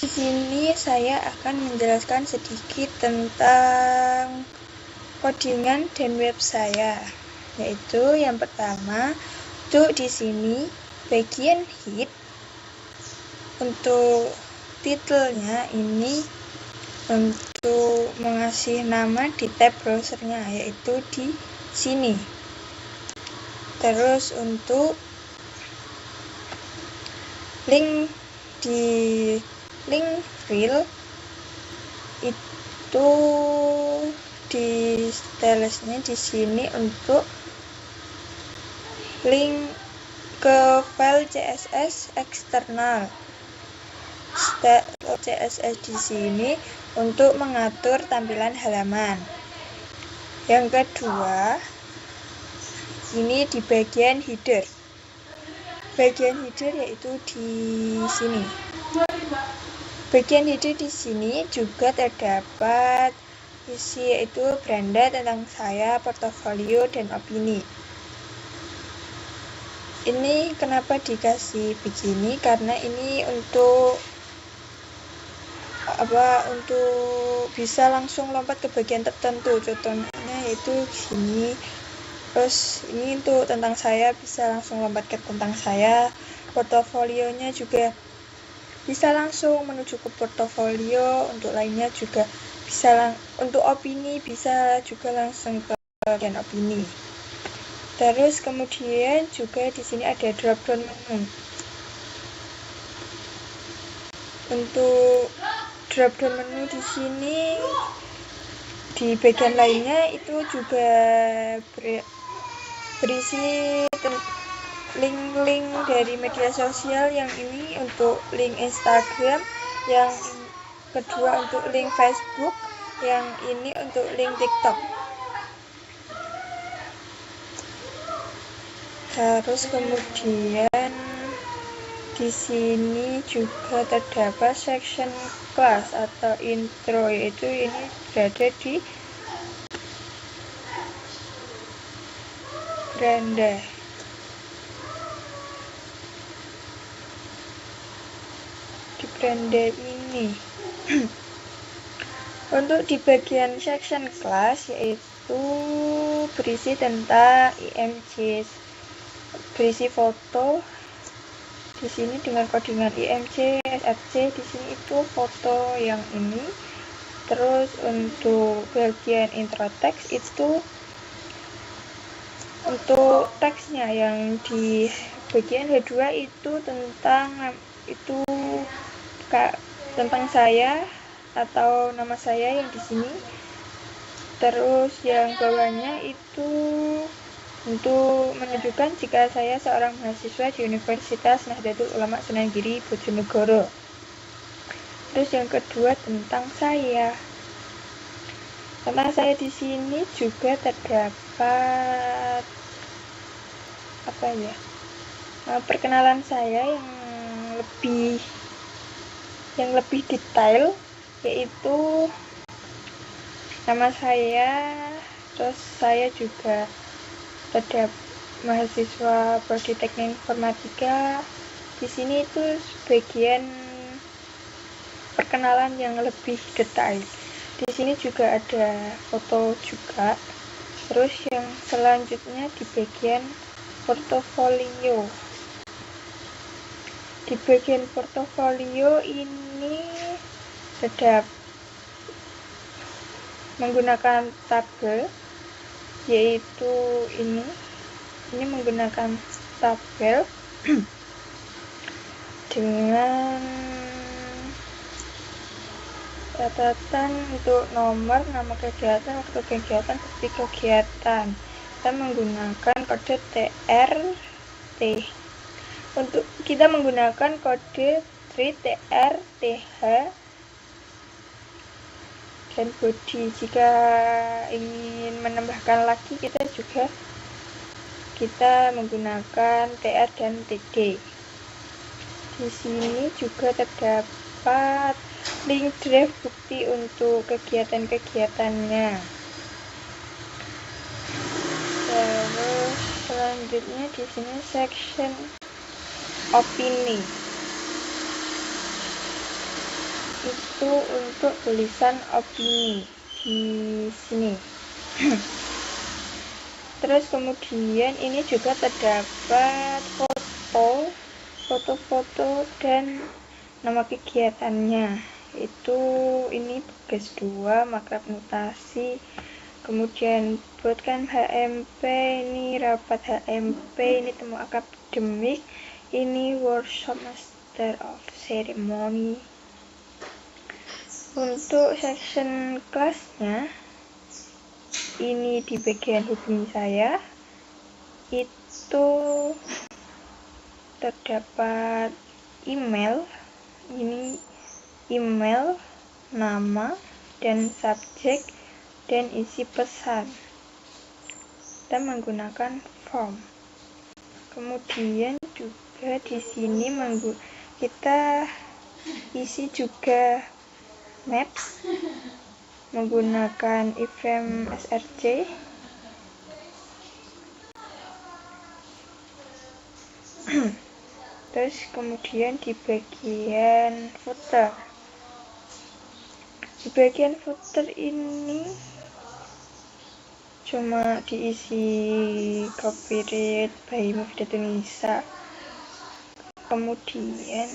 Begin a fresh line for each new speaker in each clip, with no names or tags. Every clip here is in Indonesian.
Di sini saya akan menjelaskan sedikit tentang codingan dan web saya, yaitu yang pertama, untuk di sini bagian head, untuk titelnya ini untuk mengasih nama di tab browsernya, yaitu di sini. Terus untuk link reel itu di stylesnya di sini untuk link ke file CSS eksternal. CSS di sini untuk mengatur tampilan halaman. Yang kedua, ini di bagian header. Bagian header yaitu di sini. Bagian header di sini juga terdapat isi, yaitu beranda tentang saya, portofolio, dan opini. Ini kenapa dikasih begini? Karena ini untuk bisa langsung lompat ke bagian tertentu. Contohnya yaitu sini. Terus ini untuk tentang saya, bisa langsung lompat ke tentang saya. Portofolionya juga bisa langsung menuju ke portofolio. Untuk lainnya juga bisa untuk opini bisa juga langsung ke bagian opini. Terus kemudian juga di sini ada drop down menu. Untuk drop down menu di sini di bagian lainnya itu juga berisi link-link dari media sosial. Yang ini untuk link Instagram, yang kedua untuk link Facebook, yang ini untuk link TikTok. Terus kemudian di sini juga terdapat section class atau intro, yaitu ini berada di beranda. Di beranda ini. Untuk di bagian section class yaitu berisi tentang IMG, berisi foto di sini dengan codingan IMG, SFC. Di sini itu foto yang ini. Terus untuk bagian intro text itu untuk teksnya, yang di bagian H2 itu tentang saya atau nama saya yang di sini. Terus yang bawahnya itu untuk menunjukkan jika saya seorang mahasiswa di Universitas Nahdlatul Ulama Sunan Giri, Bojonegoro. Terus yang kedua tentang saya. Tentang saya di sini juga terdapat perkenalan saya yang lebih detail, yaitu nama saya. Terus saya juga terdapat mahasiswa Prodi Teknik Informatika. Di sini itu sebagian perkenalan yang lebih detail. Di sini juga ada foto juga. Terus yang selanjutnya di bagian portofolio. Di bagian portofolio ini terdapat menggunakan tabel, yaitu ini menggunakan tabel dengan catatan untuk nomor, nama kegiatan, waktu kegiatan, bukti kegiatan. Kita menggunakan kode TRT. Untuk kita menggunakan kode TRTH dan body. Jika ingin menambahkan lagi, kita menggunakan TR dan TD. Di sini juga terdapat link drive bukti untuk kegiatan-kegiatannya. Terus selanjutnya di sini section opini. itu untuk tulisan opini di sini. Terus kemudian ini juga terdapat foto-foto dan nama kegiatannya. Ini tugas 2 makrab notasi. Kemudian bootcamp HMP, ini rapat HMP, ini temu akademik, ini workshop master of ceremony. Untuk section kelasnya, ini di bagian hubungi saya, itu terdapat email, ini email, nama, dan subjek, dan isi pesan. Kita menggunakan form. Kemudian juga di sini kita isi juga maps menggunakan iframe src. Terus kemudian di bagian footer ini cuma diisi copyright by Mufida Tunisa. Kemudian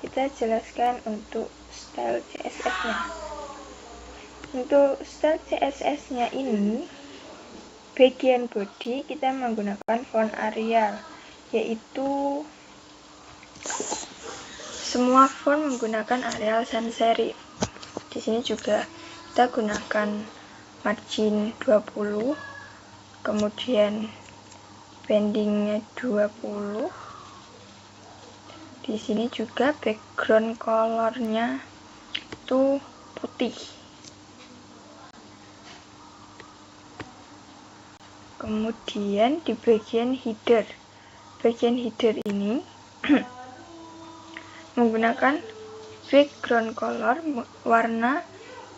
kita jelaskan untuk style CSS-nya. Untuk style CSS-nya ini, bagian body kita menggunakan font Arial, yaitu semua font menggunakan Arial sans serif. Di sini juga kita gunakan margin 20, kemudian paddingnya 20. Di sini juga background colornya itu putih. Kemudian di bagian header ini menggunakan background color warna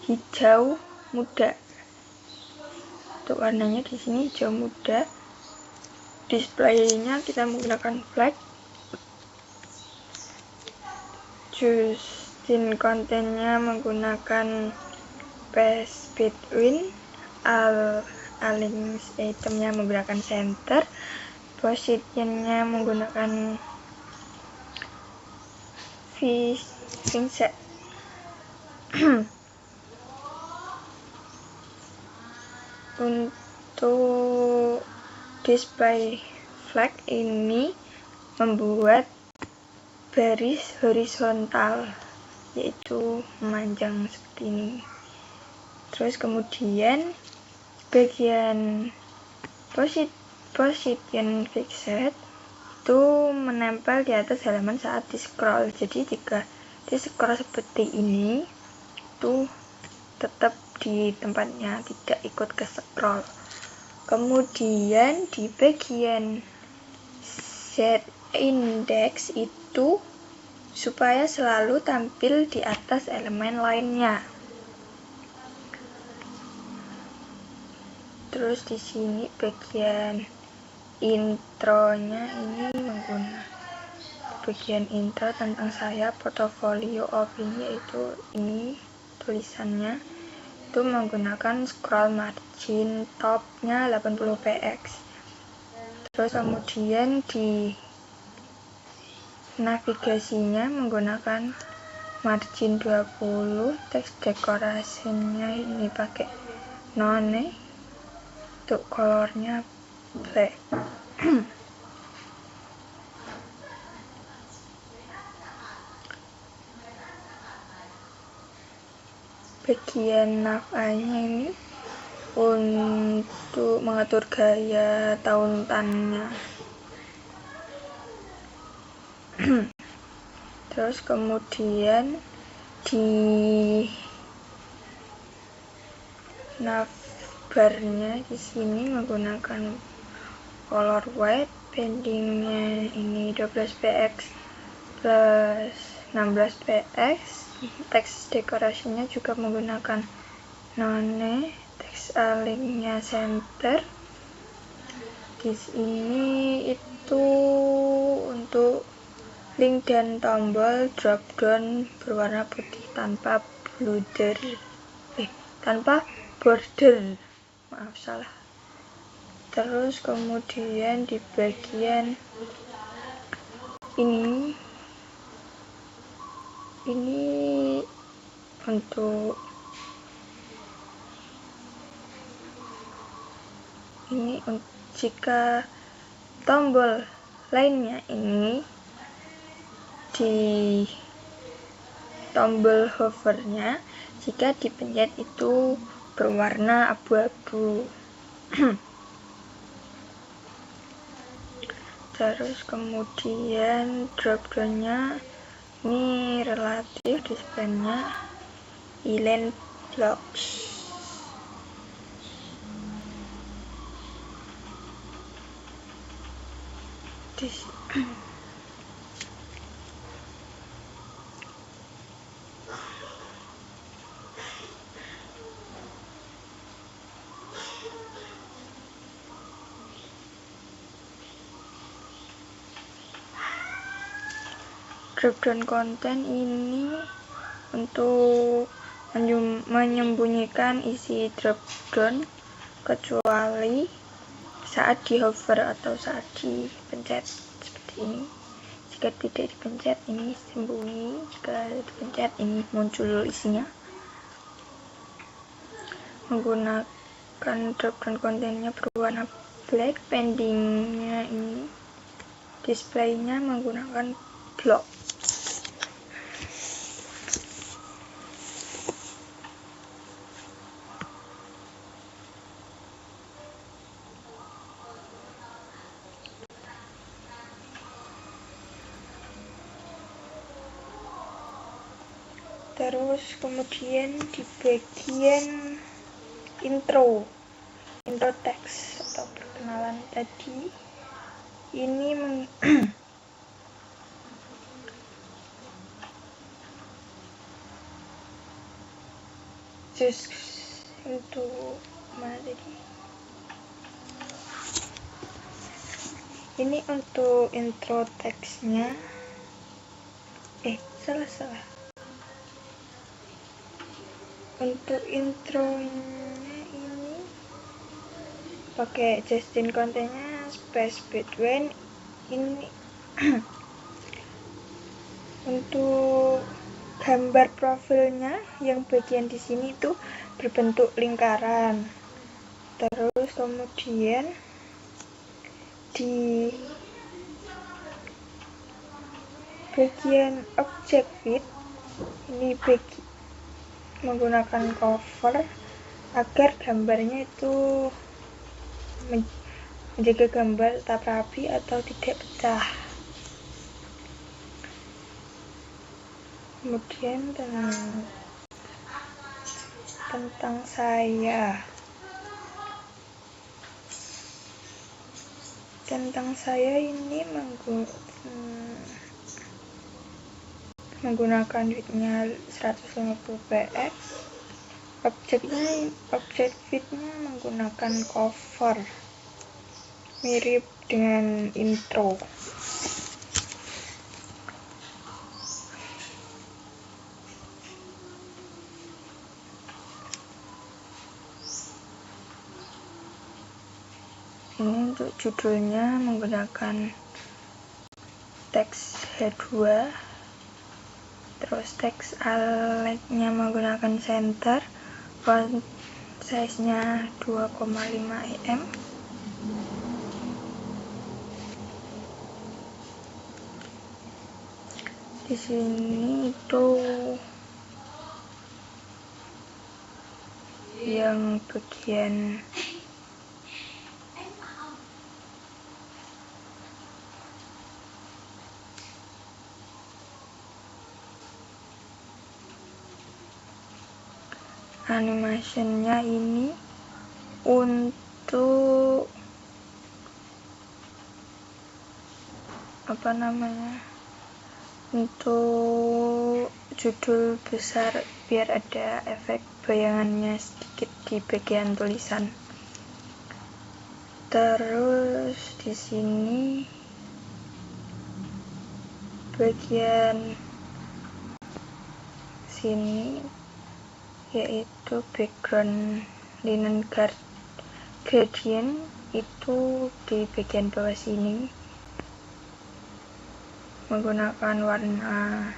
hijau muda. Untuk warnanya di sini hijau muda. Displaynya kita menggunakan flag. Justin kontennya menggunakan space between. Align itemnya menggunakan center. Positionnya menggunakan vignette. Untuk display flag ini membuat baris horizontal, yaitu memanjang seperti ini. Terus kemudian bagian position fixed itu menempel di atas halaman saat di scroll. Jadi jika di scroll seperti ini, itu tetap di tempatnya, tidak ikut ke scroll. Kemudian di bagian set index itu supaya selalu tampil di atas elemen lainnya. Terus di sini bagian intronya ini menggunakan bagian intro tentang saya, portofolio opini, yaitu ini tulisannya itu menggunakan scroll margin topnya 80 px. Terus kemudian di navigasinya menggunakan margin 20, teks dekorasinya ini pakai none, untuk colornya black. Bagian nav-nya ini untuk mengatur gaya tauntannya. Terus kemudian di navbarnya di sini menggunakan color white, paddingnya ini 12 px plus 16 px. Teks dekorasinya juga menggunakan none, teks alignnya center. Di sini itu untuk link dan tombol drop down berwarna putih tanpa border. Maaf, salah. Terus kemudian di bagian ini untuk jika tombol lainnya ini di tombol hovernya, jika dipencet itu berwarna abu-abu. Terus kemudian drop down-nya ini relatif, display-nya Island Blocks. Drop down konten ini untuk menyembunyikan isi drop down kecuali saat di hover atau saat dipencet seperti ini. Jika tidak dipencet ini sembunyi, jika dipencet ini muncul isinya. Menggunakan drop down kontennya berwarna black, pendingnya ini displaynya menggunakan block. Terus kemudian di bagian intro teks atau perkenalan tadi ini untuk mana tadi? Ini untuk intro teksnya. Salah. Untuk intronya ini pakai Justin kontennya space between ini. Untuk gambar profilnya yang bagian di sini itu berbentuk lingkaran. Terus kemudian di bagian object fit ini menggunakan cover agar gambarnya itu menjaga gambar tetap rapi atau tidak pecah. Kemudian tentang saya ini menggunakan widthnya 150 px. Object fitnya menggunakan cover mirip dengan intro. Ini untuk judulnya menggunakan teks H2, terus teks align-nya menggunakan center, font size-nya 2,5 mm. Di sini itu yang bagian animationnya ini untuk untuk judul besar biar ada efek bayangannya sedikit di bagian tulisan. Terus di sini bagian sini, yaitu background linen gradient itu di bagian bawah sini menggunakan warna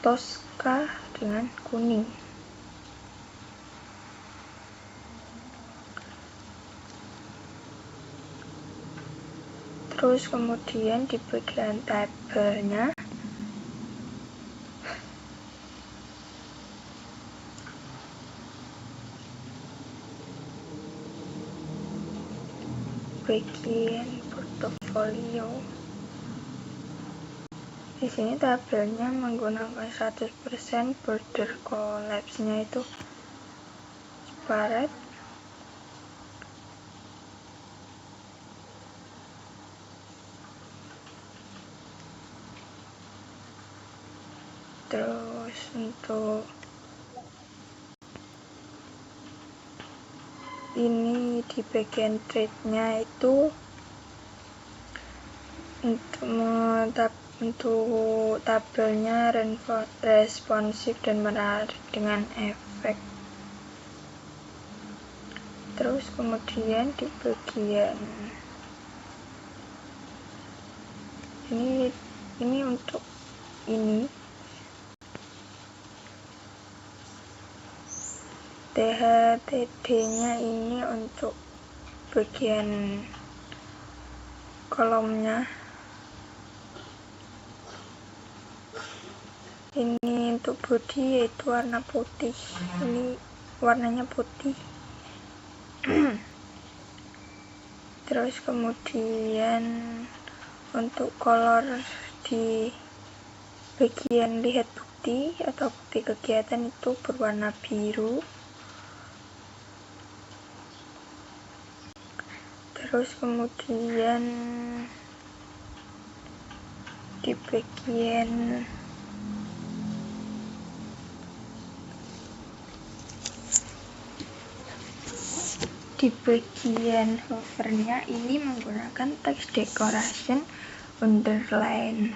Tosca dengan kuning. Terus kemudian di bagian tabelnya bagian portofolio, di sini tabelnya menggunakan 100% border collapse-nya itu separet. Terus untuk ini di bagian trade-nya itu untuk tabelnya responsif dan menarik dengan efek. Terus kemudian di bagian ini untuk ini THTD-nya ini untuk bagian kolomnya. Ini untuk body yaitu warna putih. Ini warnanya putih. Terus kemudian untuk color di bagian lihat bukti atau bukti kegiatan itu berwarna biru. Terus kemudian di bagian hovernya ini menggunakan text decoration underline.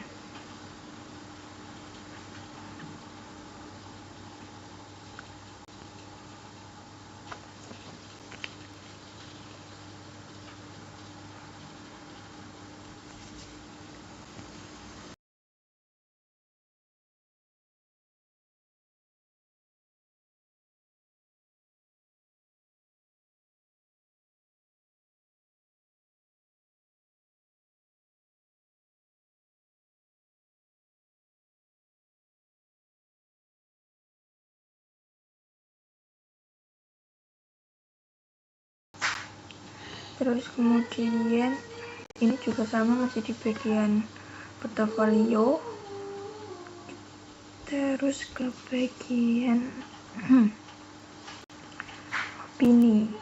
Terus kemudian ini juga sama, masih di bagian portofolio. Terus ke bagian opini.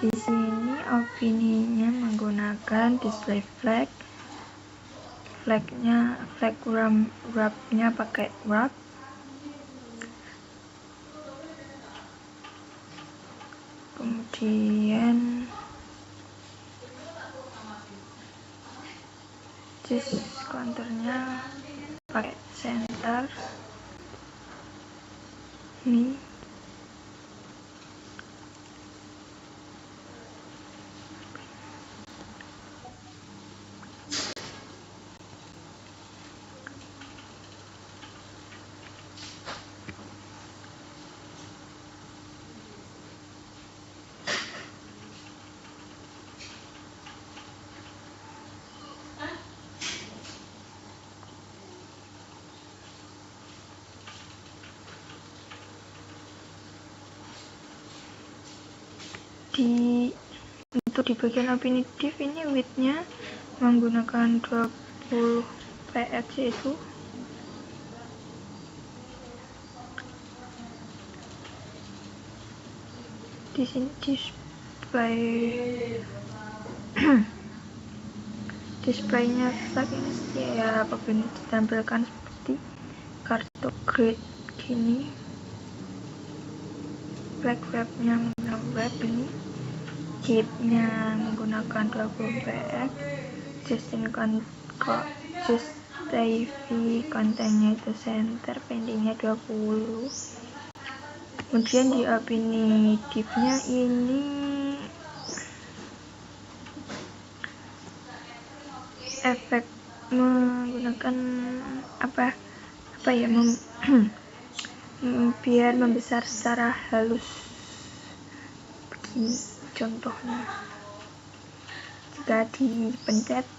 Di sini opininya menggunakan display flag. Flag wrap-nya pakai wrap. Kemudian counternya pakai center. Ini untuk di bagian opini div ini width-nya menggunakan 20 px, yaitu di sini displaynya flag ini ya apabila ditampilkan seperti kartu grid gini. Flag wrap-nya menggunakan wrap ini. Heat-nya menggunakan 20 px. Just stay V, kontennya itu center, pendingnya 20. Kemudian di opini div-nya ini efek menggunakan apa ya biar membesar secara halus. Begini contohnya, jika dipencet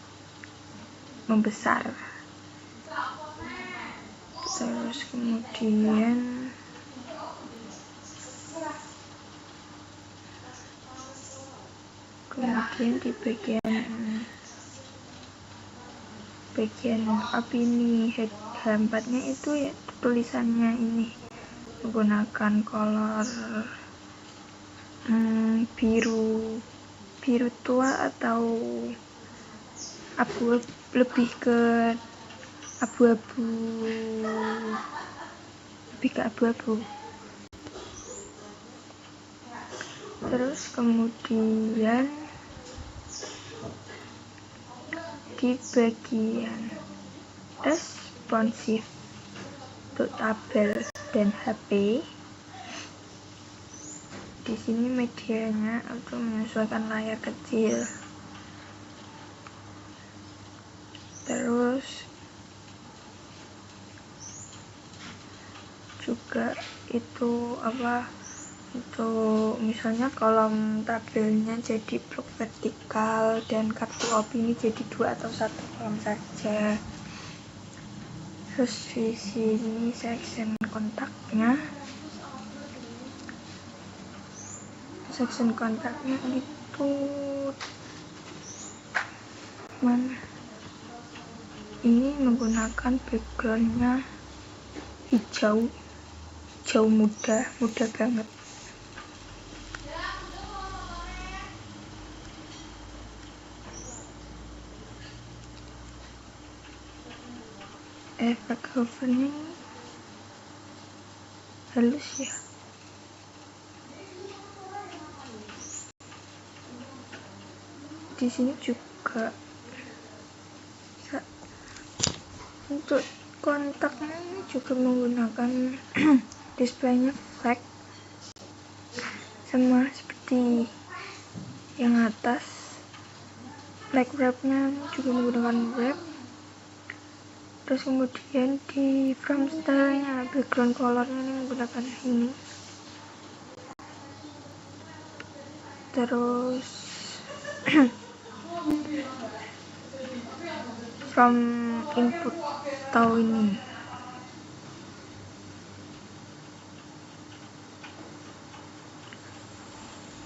membesar. Terus kemudian di bagian opini H4-nya itu ya tulisannya ini menggunakan color biru tua atau lebih ke abu-abu. Terus kemudian di bagian responsif untuk tabel dan HP, di sini medianya untuk menyesuaikan layar kecil. Terus juga itu untuk misalnya kolom tabelnya jadi blok vertikal dan kartu opini jadi 2 atau 1 kolom saja. Terus di sini section kontaknya itu mana? Ini menggunakan backgroundnya hijau muda banget. Efek hovernya halus ya. Di sini juga untuk kontaknya ini juga menggunakan displaynya flag sama seperti yang atas. Flag wrapnya juga menggunakan wrap. Terus kemudian di frame stylenya, background colornya ini menggunakan ini. Terus from input tahu ini.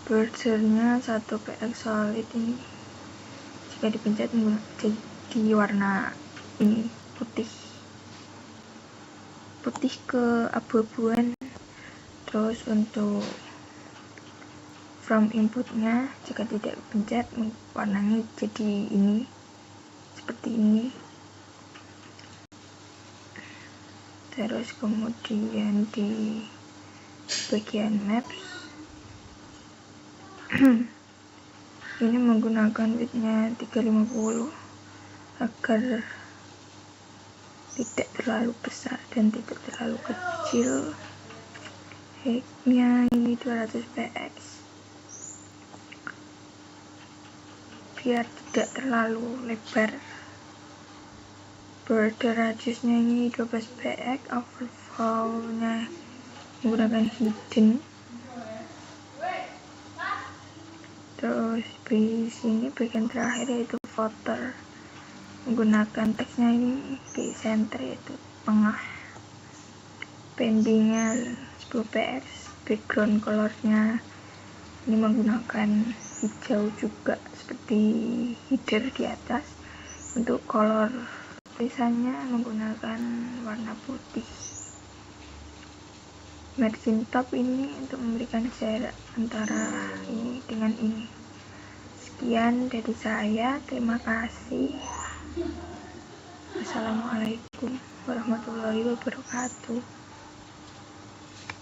Bordernya 1 px solid ini. Jika dipencet jadi warna ini putih ke abu-abuan. Terus untuk from inputnya jika tidak dipencet warnanya jadi ini seperti ini. Terus kemudian di bagian maps ini menggunakan widthnya 350 agar tidak terlalu besar dan tidak terlalu kecil. Height-nya ini 200 px biar tidak terlalu lebar. Border radiusnya ini 12 px, overflow-nya menggunakan hidden. Terus di sini bagian terakhir yaitu footer, menggunakan teksnya ini di center yaitu tengah. Pendingnya 10 px, background colornya ini menggunakan hijau juga seperti header di atas. Untuk color tulisannya menggunakan warna putih. Margin top ini untuk memberikan jarak antara ini dengan ini. Sekian dari saya, terima kasih. Wassalamualaikum warahmatullahi wabarakatuh.